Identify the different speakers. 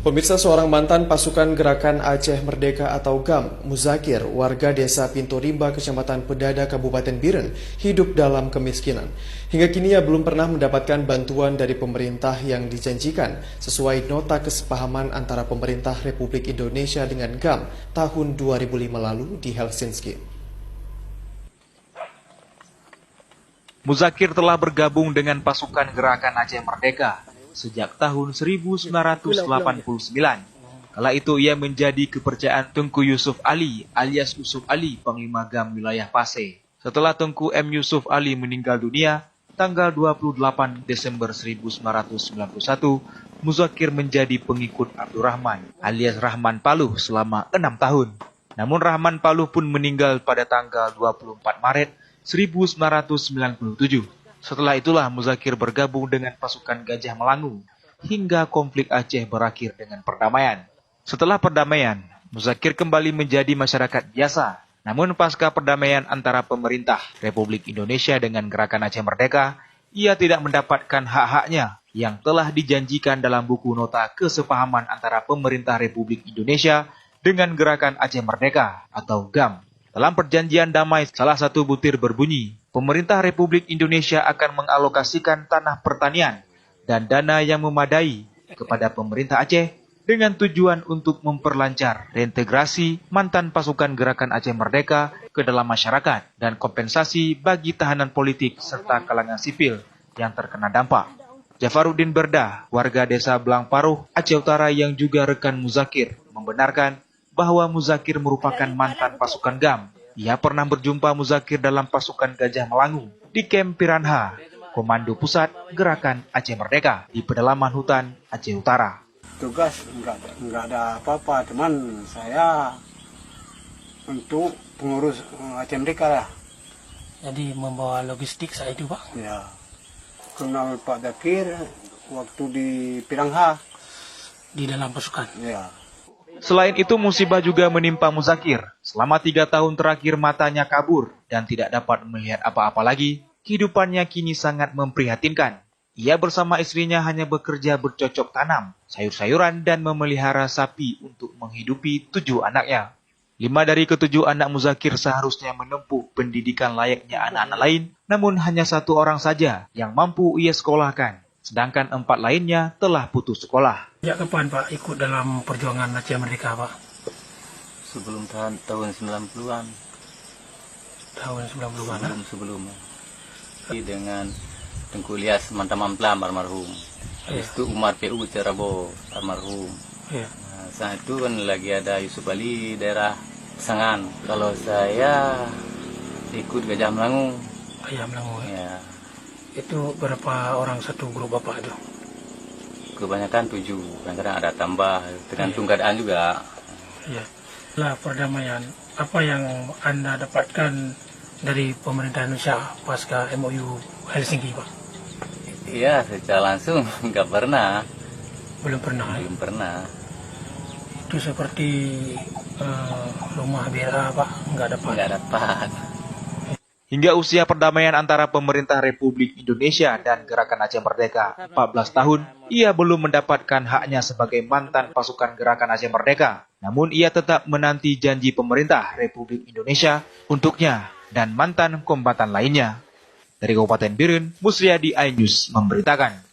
Speaker 1: Pemirsa, seorang mantan pasukan Gerakan Aceh Merdeka atau GAM, Muzakir, warga desa Pintu Rimba, Kecamatan Pedada, Kabupaten Biren, hidup dalam kemiskinan. Hingga kini ia belum pernah mendapatkan bantuan dari pemerintah yang dijanjikan sesuai nota kesepahaman antara pemerintah Republik Indonesia dengan GAM tahun 2005 lalu di Helsinki.
Speaker 2: Muzakir telah bergabung dengan pasukan Gerakan Aceh Merdeka sejak tahun 1989. Kala itu ia menjadi kepercayaan Tengku Yusuf Ali alias Yusuf Ali, Panglima GAM wilayah Paseh. Setelah Tengku M. Yusuf Ali meninggal dunia, tanggal 28 Desember 1991, Muzakir menjadi pengikut Abdurrahman alias Rahman Paluh selama 6 tahun. Namun Rahman Paluh pun meninggal pada tanggal 24 Maret 1997. Setelah itulah Muzakir bergabung dengan pasukan Gajah Melangu hingga konflik Aceh berakhir dengan perdamaian. Setelah perdamaian, Muzakir kembali menjadi masyarakat biasa. Namun pasca perdamaian antara pemerintah Republik Indonesia dengan Gerakan Aceh Merdeka, ia tidak mendapatkan hak-haknya yang telah dijanjikan dalam buku nota kesepahaman antara pemerintah Republik Indonesia dengan Gerakan Aceh Merdeka atau GAM. Dalam perjanjian damai, salah satu butir berbunyi, pemerintah Republik Indonesia akan mengalokasikan tanah pertanian dan dana yang memadai kepada pemerintah Aceh dengan tujuan untuk memperlancar reintegrasi mantan pasukan Gerakan Aceh Merdeka ke dalam masyarakat dan kompensasi bagi tahanan politik serta kalangan sipil yang terkena dampak. Jafaruddin Berdah, warga desa Blangparuh, Aceh Utara yang juga rekan Muzakir, membenarkan bahwa Muzakir merupakan mantan pasukan GAM. Ia pernah berjumpa Muzakir dalam pasukan Gajah Melangu di Kem Piranha, Komando Pusat Gerakan Aceh Merdeka di pedalaman hutan Aceh Utara.
Speaker 3: Tugas enggak ada apa-apa, teman saya untuk pengurus Aceh Merdeka lah.
Speaker 4: Jadi membawa logistik saat itu, Pak?
Speaker 3: Ya, kenal Pak Zakir waktu di Piranha.
Speaker 4: Di dalam pasukan?
Speaker 3: Ya.
Speaker 2: Selain itu, musibah juga menimpa Muzakir. Selama 3 tahun terakhir matanya kabur dan tidak dapat melihat apa-apa lagi. Kehidupannya kini sangat memprihatinkan. Ia bersama istrinya hanya bekerja bercocok tanam, sayur-sayuran dan memelihara sapi untuk menghidupi 7 anaknya. 5 dari ke-7 anak Muzakir seharusnya menempuh pendidikan layaknya anak-anak lain, namun hanya 1 orang saja yang mampu ia sekolahkan. Sedangkan 4 lainnya telah putus sekolah.
Speaker 4: Sejak kapan Pak ikut dalam perjuangan Aceh Merdeka, Pak?
Speaker 5: Sebelum tahun 90-an.
Speaker 4: Tahun 90-an?
Speaker 5: Sebelum. Dengan Tengku Ilyas Mantam Amplam almarhum. Habis itu Umar PU Cerabo almarhum.
Speaker 4: Iya.
Speaker 5: Nah, saat itu kan lagi ada Yusuf Ali daerah Sangan. Kalau saya ikut Gajah Melangu.
Speaker 4: Gajah Melangu.
Speaker 5: Ya.
Speaker 4: Itu berapa orang satu grup Bapak itu?
Speaker 5: Kebanyakan 7, kadang-kadang ada tambah, tergantung keadaan juga.
Speaker 4: Iya. Lah perdamaian, apa yang Anda dapatkan dari pemerintah Indonesia pasca MOU Helsinki, Pak?
Speaker 5: Iya, secara langsung nggak pernah.
Speaker 4: Belum pernah.
Speaker 5: Belum pernah.
Speaker 4: Itu seperti rumah BLA, Pak? Nggak dapat.
Speaker 5: Nggak dapat.
Speaker 2: Hingga usia perdamaian antara pemerintah Republik Indonesia dan Gerakan Aceh Merdeka 14 tahun, ia belum mendapatkan haknya sebagai mantan pasukan Gerakan Aceh Merdeka. Namun ia tetap menanti janji pemerintah Republik Indonesia untuknya dan mantan kombatan lainnya. Dari Kabupaten Biren, Musriadi iNews memberitakan.